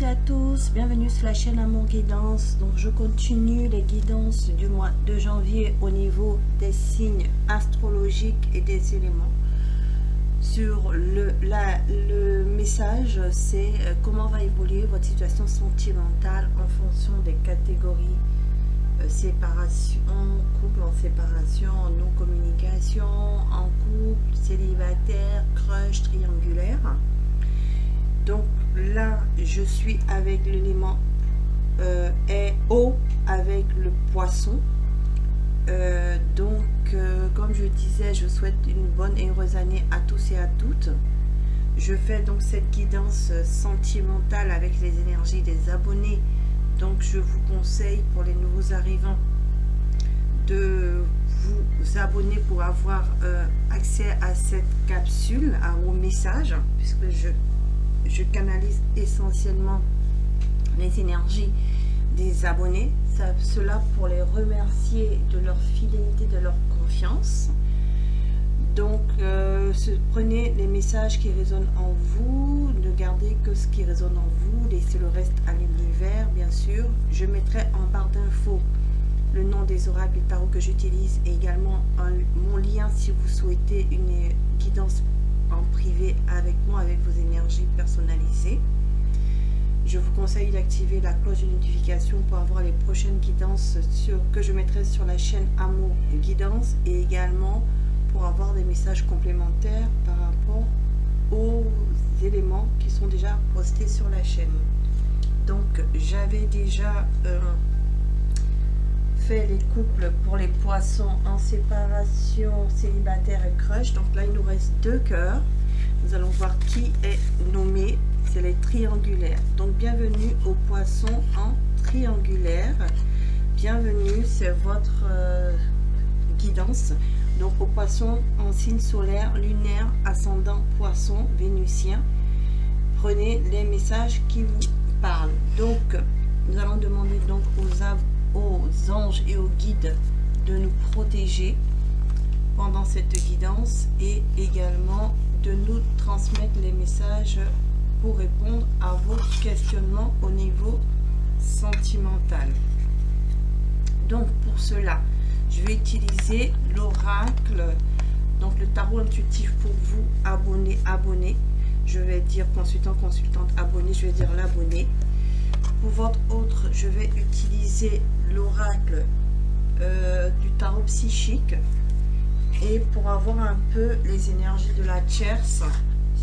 et à tous, bienvenue sur la chaîne Amour Guidance. Donc je continue les guidances du mois de janvier au niveau des signes astrologiques et des éléments. Sur le message, c'est comment va évoluer votre situation sentimentale en fonction des catégories séparation, couple en séparation, en non-communication, en couple, célibataire, crush, triangulaire. Donc là, je suis avec l'élément eau avec le poisson. Comme je disais, je souhaite une bonne et heureuse année à tous et à toutes. Je fais donc cette guidance sentimentale avec les énergies des abonnés. Donc je vous conseille pour les nouveaux arrivants de vous abonner pour avoir accès à cette capsule, au message, puisque je canalise essentiellement les énergies des abonnés. Cela pour les remercier de leur fidélité, de leur confiance. Donc prenez les messages qui résonnent en vous, ne gardez que ce qui résonne en vous, laissez le reste à l'univers, bien sûr. Je mettrai en barre d'infos le nom des oracles et tarot que j'utilise et également mon lien si vous souhaitez une guidance en privé avec moi, avec vos énergies personnalisées. Je vous conseille d'activer la cloche de notification pour avoir les prochaines guidances que je mettrai sur la chaîne Amour Guidance et également pour avoir des messages complémentaires par rapport aux éléments qui sont déjà postés sur la chaîne. Donc j'avais déjà fait les couples pour les poissons en séparation, célibataire et crush. Donc là il nous reste 2 cœurs. Nous allons voir qui est nommé. C'est les triangulaires. Donc bienvenue aux poissons en triangulaire. Bienvenue, c'est votre guidance. Donc aux poissons en signe solaire, lunaire, ascendant, poisson, vénusien. Prenez les messages qui vous parlent. Donc nous allons demander donc aux anges et aux guides de nous protéger pendant cette guidance et également de nous transmettre les messages pour répondre à vos questionnements au niveau sentimental. Donc pour cela, je vais utiliser l'oracle, donc le tarot intuitif pour vous, abonné. Je vais dire consultant, consultante, abonné, je vais dire l'abonné. Pour votre autre, je vais utiliser l'oracle du tarot psychique. Et pour avoir un peu les énergies de la tierce,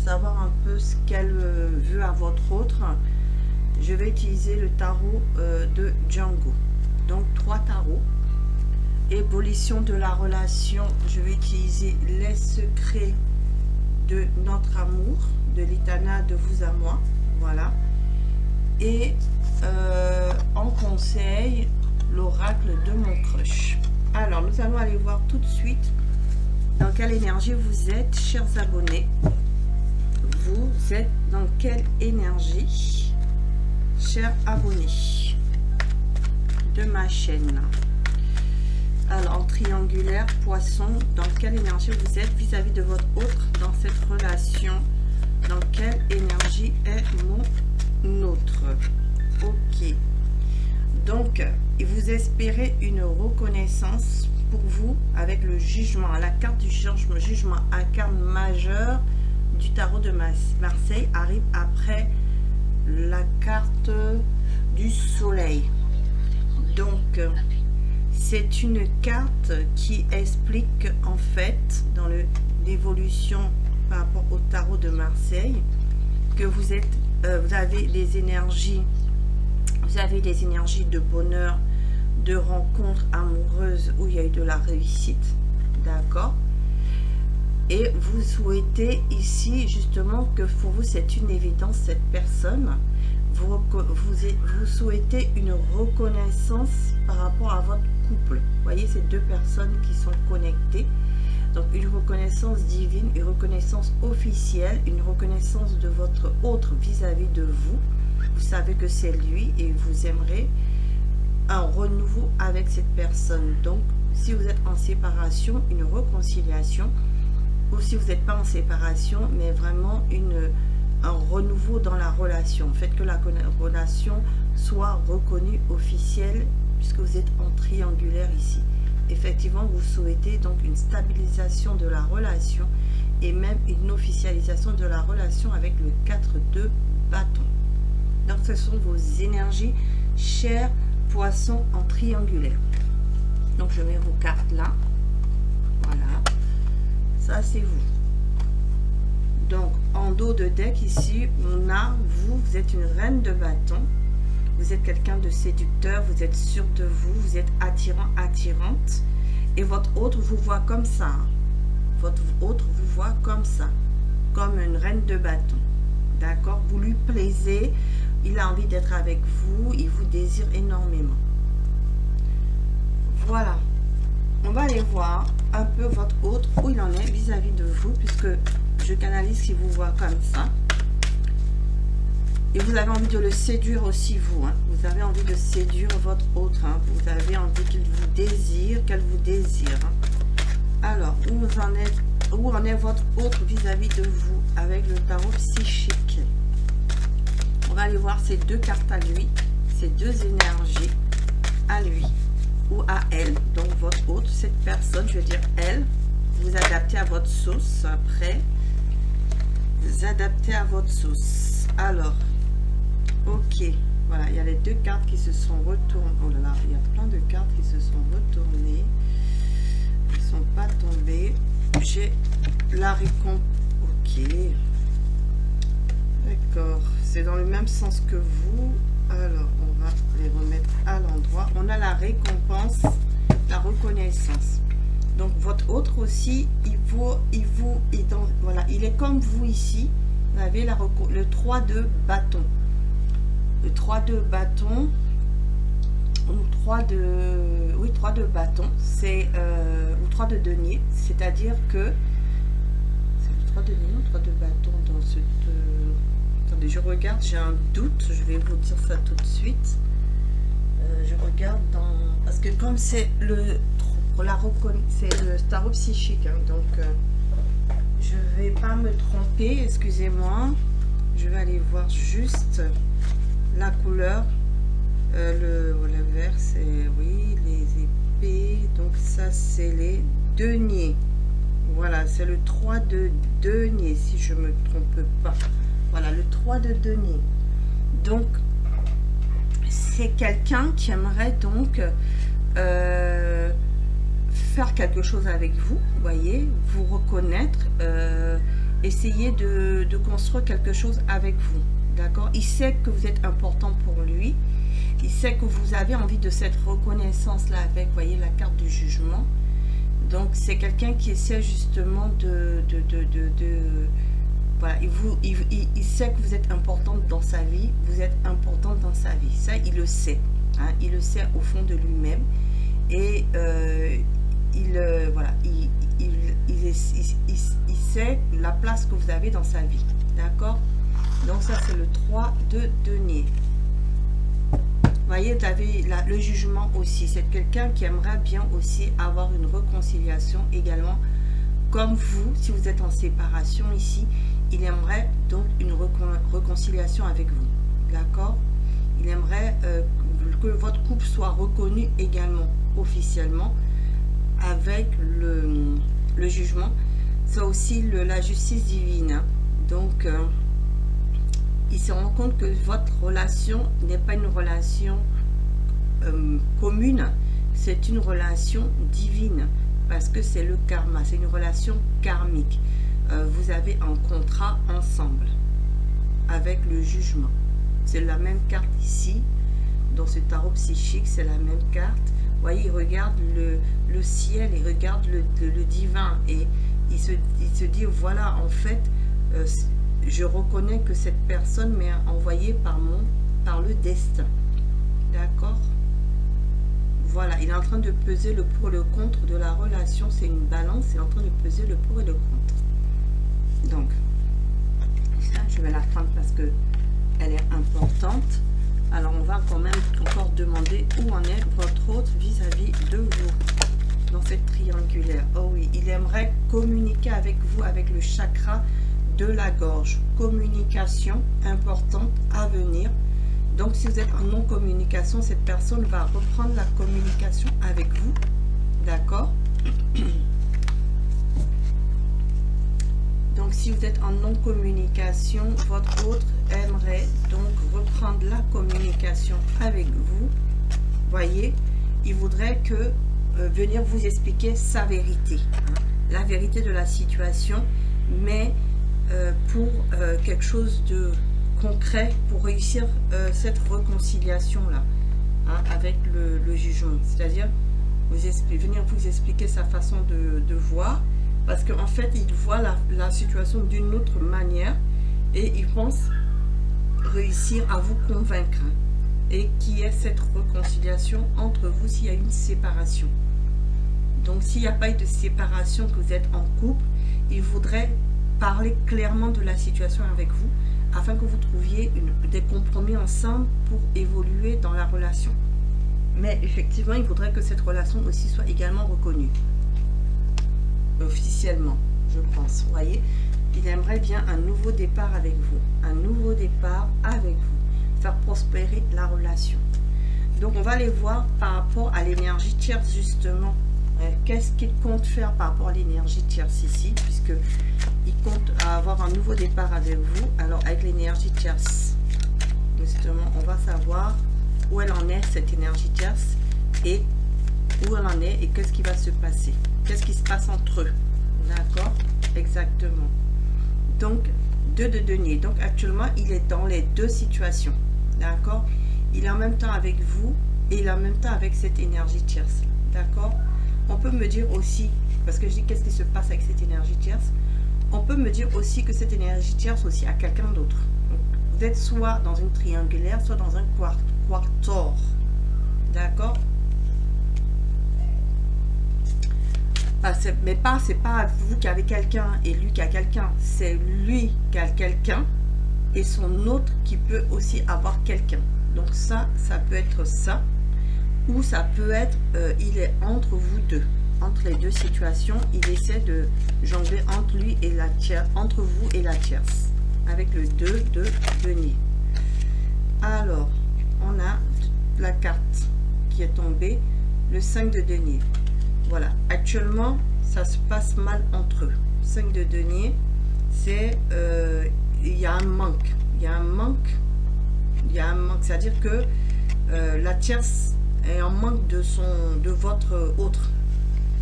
savoir un peu ce qu'elle veut à votre autre, je vais utiliser le tarot de Django. Donc 3 tarots. Évolution de la relation, je vais utiliser les secrets de notre amour, de l'Itana, de vous à moi, voilà. Et en conseil, l'oracle de mon crush. Alors nous allons aller voir tout de suite dans quelle énergie vous êtes, chers abonnés. Vous êtes dans quelle énergie, chers abonnés de ma chaîne? Alors en triangulaire, poisson, dans quelle énergie vous êtes vis-à-vis de votre autre dans cette relation? Dans quelle énergie est mon autre? Ok. Donc, vous espérez une reconnaissance pour vous avec le jugement. La carte du jugement, arcane majeur du tarot de Marseille, arrive après la carte du soleil. Donc c'est une carte qui explique en fait dans l'évolution par rapport au tarot de Marseille que vous avez des énergies, de bonheur, de rencontres amoureuses où il y a eu de la réussite, d'accord. Et vous souhaitez ici justement que pour vous c'est une évidence, cette personne, vous souhaitez une reconnaissance par rapport à votre couple. Vous voyez ces 2 personnes qui sont connectées. Donc une reconnaissance divine, une reconnaissance officielle, une reconnaissance de votre autre vis-à-vis de vous. Vous savez que c'est lui et vous aimerez un renouveau avec cette personne. Donc si vous êtes en séparation, une réconciliation. Ou si vous n'êtes pas en séparation, mais vraiment un renouveau dans la relation. Faites que la relation soit reconnue, officielle, puisque vous êtes en triangulaire ici. Effectivement, vous souhaitez donc une stabilisation de la relation et même une officialisation de la relation avec le 4 de bâton. Donc, ce sont vos énergies, chers poissons en triangulaire. Donc, je mets vos cartes là. Voilà. Ça, c'est vous. Donc, en dos de deck, ici, on a vous êtes une reine de bâton. Vous êtes quelqu'un de séducteur, vous êtes sûr de vous, vous êtes attirant, attirante. Et votre autre vous voit comme ça. Votre autre vous voit comme ça. Comme une reine de bâton. D'accord? Vous lui plaisez, il a envie d'être avec vous, il vous désire énormément. Voilà. On va aller voir un peu votre autre, où il en est vis-à-vis de vous, puisque je canalise qui vous voit comme ça. Et vous avez envie de le séduire aussi, vous. Hein. Vous avez envie de séduire votre autre. Hein. Vous avez envie qu'il vous désire, qu'elle vous désire. Hein. Alors, où en est votre autre vis-à-vis de vous avec le tarot psychique? On va aller voir ces deux cartes à lui, ces deux énergies à lui ou à elle. Donc, votre autre, cette personne, je veux dire elle, vous adaptez à votre sauce après. Vous adaptez à votre sauce. Alors, ok, voilà, il y a les deux cartes qui se sont retournées. Oh là là, il y a plein de cartes qui se sont retournées. Elles ne sont pas tombées. J'ai la récompense. Ok. D'accord. C'est dans le même sens que vous. Alors, on va les remettre à l'endroit. On a la récompense, la reconnaissance. Donc, votre autre aussi, voilà, il est comme vous ici. Vous avez le 3 de bâton. Le 3 de bâton, ou 3 de bâton, c'est, ou 3 de denier, c'est-à-dire que, c'est le 3 de denier ou 3 de bâton dans cette, attendez, je regarde, j'ai un doute, je vais vous dire ça tout de suite, je regarde dans, parce que comme c'est c'est le tarot psychique, hein, donc je vais pas me tromper, excusez-moi, je vais aller voir juste la couleur, le vert c'est, oui, les épées, donc ça c'est les deniers, voilà, c'est le 3 de denier, si je me trompe pas, voilà, le 3 de denier. Donc c'est quelqu'un qui aimerait donc faire quelque chose avec vous, voyez, vous reconnaître, essayer de construire quelque chose avec vous. D'accord? Il sait que vous êtes important pour lui. Il sait que vous avez envie de cette reconnaissance-là avec, voyez, la carte du jugement. Donc, c'est quelqu'un qui essaie justement voilà, il sait que vous êtes importante dans sa vie. Vous êtes importante dans sa vie. Ça, il le sait. Hein, il le sait au fond de lui-même. Et voilà, il sait la place que vous avez dans sa vie. D'accord? Donc ça c'est le 3 de denier. Vous voyez, vous avez le jugement aussi. C'est quelqu'un qui aimerait bien aussi avoir une réconciliation également. Comme vous, si vous êtes en séparation ici, il aimerait donc une réconciliation avec vous. D'accord? Il aimerait que votre couple soit reconnu également, officiellement, avec le jugement. C'est aussi la justice divine. Hein. Donc, il se rend compte que votre relation n'est pas une relation commune, c'est une relation divine, parce que c'est le karma, c'est une relation karmique. Vous avez un contrat ensemble avec le jugement. C'est la même carte ici, dans ce tarot psychique, c'est la même carte. Vous voyez, il regarde le ciel, il regarde le divin, et il se dit, voilà, en fait, je reconnais que cette personne m'est envoyée par le destin. D'accord? Voilà, il est en train de peser le pour et le contre de la relation. C'est une balance, il est en train de peser le pour et le contre. Donc, ça, je vais la prendre parce que elle est importante. Alors, on va quand même encore demander où en est votre autre vis-à-vis de vous dans cette triangulaire. Oh oui, il aimerait communiquer avec vous avec le chakra de la gorge. Communication importante à venir. Donc, si vous êtes en non-communication, cette personne va reprendre la communication avec vous. D'accord? Donc, si vous êtes en non-communication, votre autre aimerait donc reprendre la communication avec vous. Voyez, il voudrait que venir vous expliquer sa vérité, hein, la vérité de la situation, mais pour quelque chose de concret, pour réussir cette réconciliation-là, hein, avec le jugement. C'est-à-dire, venir vous expliquer sa façon de voir, parce qu'en fait, il voit la situation d'une autre manière et il pense réussir à vous convaincre. Et qui est cette réconciliation entre vous s'il y a une séparation. Donc, s'il n'y a pas eu de séparation, que vous êtes en couple, il voudrait parler clairement de la situation avec vous afin que vous trouviez des compromis ensemble pour évoluer dans la relation. Mais effectivement, il voudrait que cette relation aussi soit également reconnue. Officiellement, je pense. Vous voyez, il aimerait bien un nouveau départ avec vous. Un nouveau départ avec vous. Faire prospérer la relation. Donc, on va aller voir par rapport à l'énergie tierce, justement. Qu'est-ce qu'il compte faire par rapport à l'énergie tierce ici, puisque il compte avoir un nouveau départ avec vous. Alors, avec l'énergie tierce, justement, on va savoir où elle en est, cette énergie tierce, et où elle en est, et qu'est-ce qui va se passer. Qu'est-ce qui se passe entre eux. D'accord? Exactement. Donc, 2 de denier. Donc, actuellement, il est dans les deux situations. D'accord? Il est en même temps avec vous, et il est en même temps avec cette énergie tierce. D'accord? On peut me dire aussi, parce que je dis qu'est-ce qui se passe avec cette énergie tierce, on peut me dire aussi que cette énergie tierce aussi à quelqu'un d'autre. Vous êtes soit dans une triangulaire, soit dans un quator. D'accord? Mais c'est pas vous qui avez quelqu'un et lui qui a quelqu'un. C'est lui qui a quelqu'un et son autre qui peut aussi avoir quelqu'un. Donc ça peut être ça. Ou ça peut être, il est entre vous deux. Entre les deux situations, il essaie de jongler entre lui et la tierce, entre vous et la tierce. Avec le 2 de denier. Alors, on a la carte qui est tombée, le 5 de denier. Voilà, actuellement, ça se passe mal entre eux. 5 de denier, c'est, il y a un manque. Il y a un manque. C'est-à-dire que la tierce est en manque de votre autre.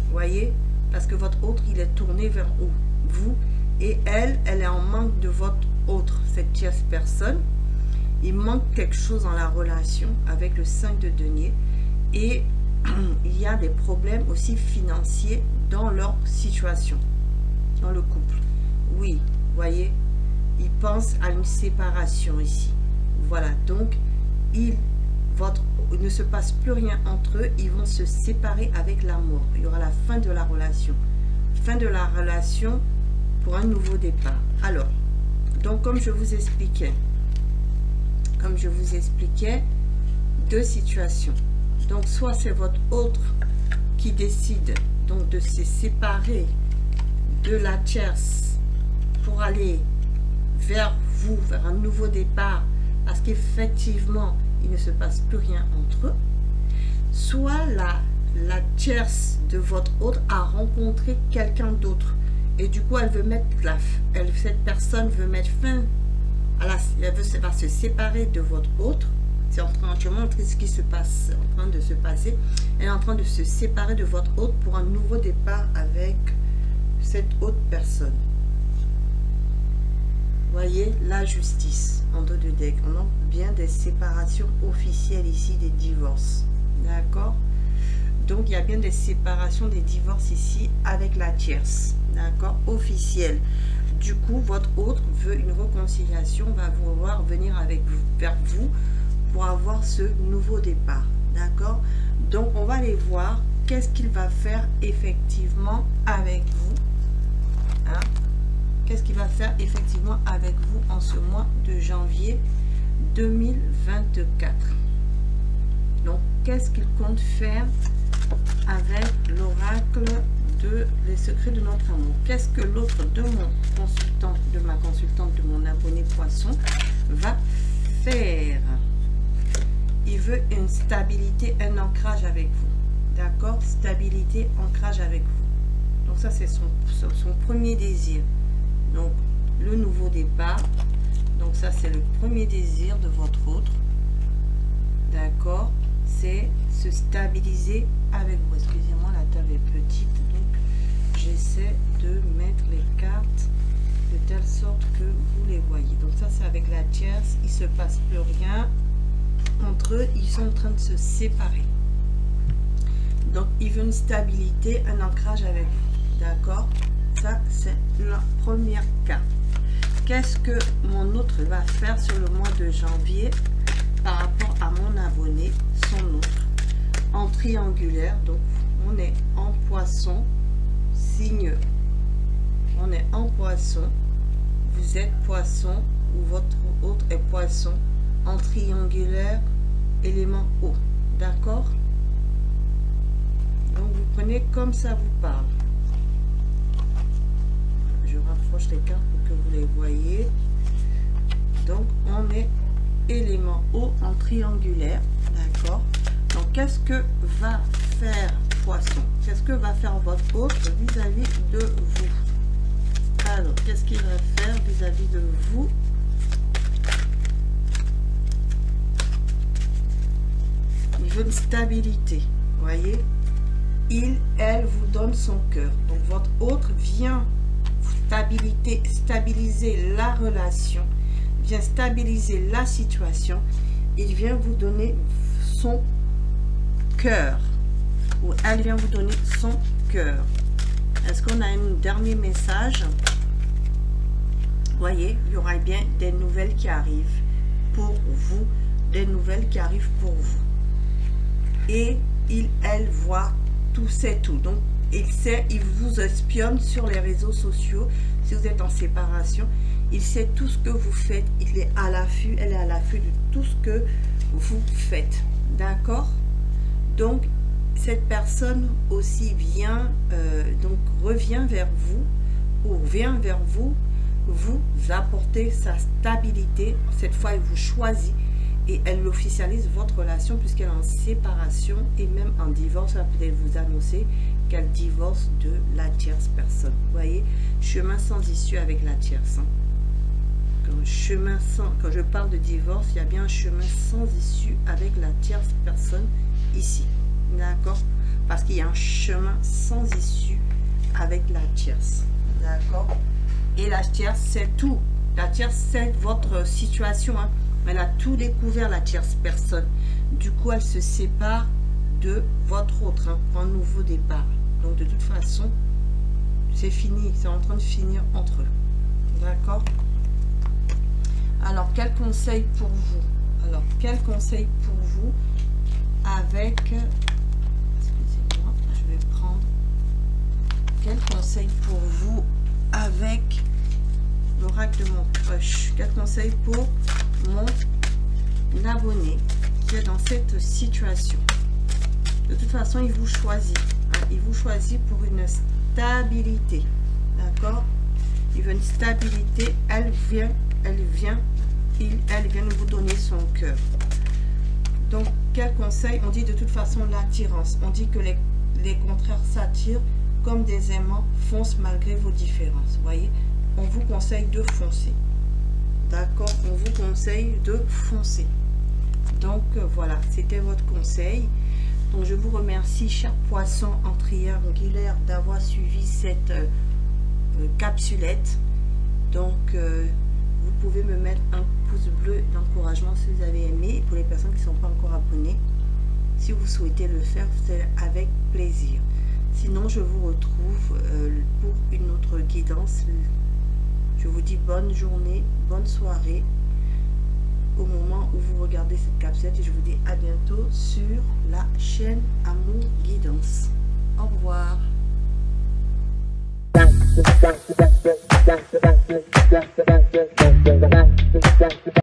Vous voyez? Parce que votre autre, il est tourné vers vous. Et elle est en manque de votre autre, cette tierce personne. Il manque quelque chose dans la relation avec le 5 de denier. Et il y a des problèmes aussi financiers dans leur situation, dans le couple. Oui, vous voyez, il pense à une séparation ici. Voilà, donc il ne se passe plus rien entre eux, ils vont se séparer avec la mort. Il y aura la fin de la relation. Fin de la relation pour un nouveau départ. Alors, donc comme je vous expliquais, deux situations. Donc, soit c'est votre autre qui décide donc de se séparer de la tierce pour aller vers vous, vers un nouveau départ, parce qu'effectivement, il ne se passe plus rien entre eux. Soit la tierce de votre autre a rencontré quelqu'un d'autre. Et du coup, elle veut mettre cette personne veut mettre fin à elle va se séparer de votre autre. C'est en train de montrer ce qui se passe, en train de se passer. Elle est en train de se séparer de votre autre pour un nouveau départ avec cette autre personne. Voyez, la justice en dos de deck. On a bien des séparations officielles ici, des divorces. D'accord? Donc, il y a bien des séparations, des divorces ici avec la tierce. D'accord? Officielle. Du coup, votre autre veut une réconciliation, va vouloir venir vers vous pour avoir ce nouveau départ. D'accord? Donc, on va aller voir qu'est-ce qu'il va faire effectivement avec vous. Hein? Qu'est-ce qu'il va faire effectivement avec vous en ce mois de janvier 2024. Donc, qu'est-ce qu'il compte faire avec l'oracle de les secrets de notre amour. Qu'est-ce que l'autre de mon consultant, de ma consultante, de mon abonné poisson va faire? Il veut une stabilité, un ancrage avec vous. D'accord? Stabilité, ancrage avec vous. Donc ça, c'est son premier désir. Donc, le nouveau départ. Donc ça, c'est le premier désir de votre autre. D'accord? C'est se stabiliser avec vous. Excusez-moi, la table est petite. Donc, j'essaie de mettre les cartes de telle sorte que vous les voyez. Donc ça, c'est avec la tierce. Il ne se passe plus rien entre eux. Ils sont en train de se séparer. Donc, il veut une stabilité, un ancrage avec vous. D'accord? Ça, c'est la première carte. Qu'est-ce que mon autre va faire sur le mois de janvier par rapport à mon abonné, son autre? En triangulaire, donc on est en poisson, signe, on est en poisson, vous êtes poisson ou votre autre est poisson, en triangulaire, élément eau. D'accord? Donc vous prenez comme ça vous parle. Je rapproche les cartes pour que vous les voyez. Donc on est élément eau en triangulaire. D'accord? Donc qu'est-ce que va faire poisson? Qu'est-ce que va faire votre autre vis-à-vis de vous? Alors, qu'est-ce qu'il va faire vis-à-vis de vous? Il veut une stabilité. Voyez? Elle vous donne son cœur. Donc votre autre vient stabiliser la relation, vient stabiliser la situation. Il vient vous donner son cœur, ou elle vient vous donner son cœur. Est-ce qu'on a un dernier message? Voyez, il y aura bien des nouvelles qui arrivent pour vous, des nouvelles qui arrivent pour vous. Et elle voit tout, c'est tout. Donc il vous espionne sur les réseaux sociaux. Si vous êtes en séparation, il sait tout ce que vous faites. Il est à l'affût, elle est à l'affût de tout ce que vous faites. D'accord? Donc cette personne aussi vient, donc revient vers vous, ou vient vers vous, vous apporter sa stabilité. Cette fois, elle vous choisit et elle officialise votre relation puisqu'elle est en séparation et même en divorce. Elle va peut-être vous annoncer qu'elle divorce de la tierce personne. Vous voyez, chemin sans issue avec la tierce. Quand je parle de divorce, il y a bien un chemin sans issue avec la tierce personne ici. D'accord? Parce qu'il y a un chemin sans issue avec la tierce. D'accord? Et la tierce, c'est tout. La tierce, c'est votre situation. Hein. Elle a tout découvert, la tierce personne. Du coup, elle se sépare de votre autre. Hein, pour un nouveau départ. Donc, de toute façon, c'est fini. C'est en train de finir entre eux. D'accord? Alors, quel conseil pour vous? Alors, quel conseil pour vous avec... Excusez-moi, je vais prendre... Quel conseil pour vous avec l'oracle de mon crush? Quel conseil pour mon abonné qui est dans cette situation? De toute façon, il vous choisit. Hein, il vous choisit pour une stabilité. D'accord? Il veut une stabilité. Elle vient vous donner son cœur. Donc, quel conseil? On dit de toute façon l'attirance. On dit que les contraires s'attirent comme des aimants foncent malgré vos différences. Voyez, on vous conseille de foncer. D'accord? On vous conseille de foncer. Donc, voilà, c'était votre conseil. Donc, je vous remercie, chers poissons en triangulaire, d'avoir suivi cette capsulette. Donc, vous pouvez me mettre un pouce bleu d'encouragement si vous avez aimé. Pour les personnes qui ne sont pas encore abonnées, si vous souhaitez le faire, c'est avec plaisir. Sinon, je vous retrouve pour une autre guidance. Je vous dis bonne journée, bonne soirée au moment où vous regardez cette capsulette. Et je vous dis à bientôt sur la chaîne Amour Guidance. Au revoir.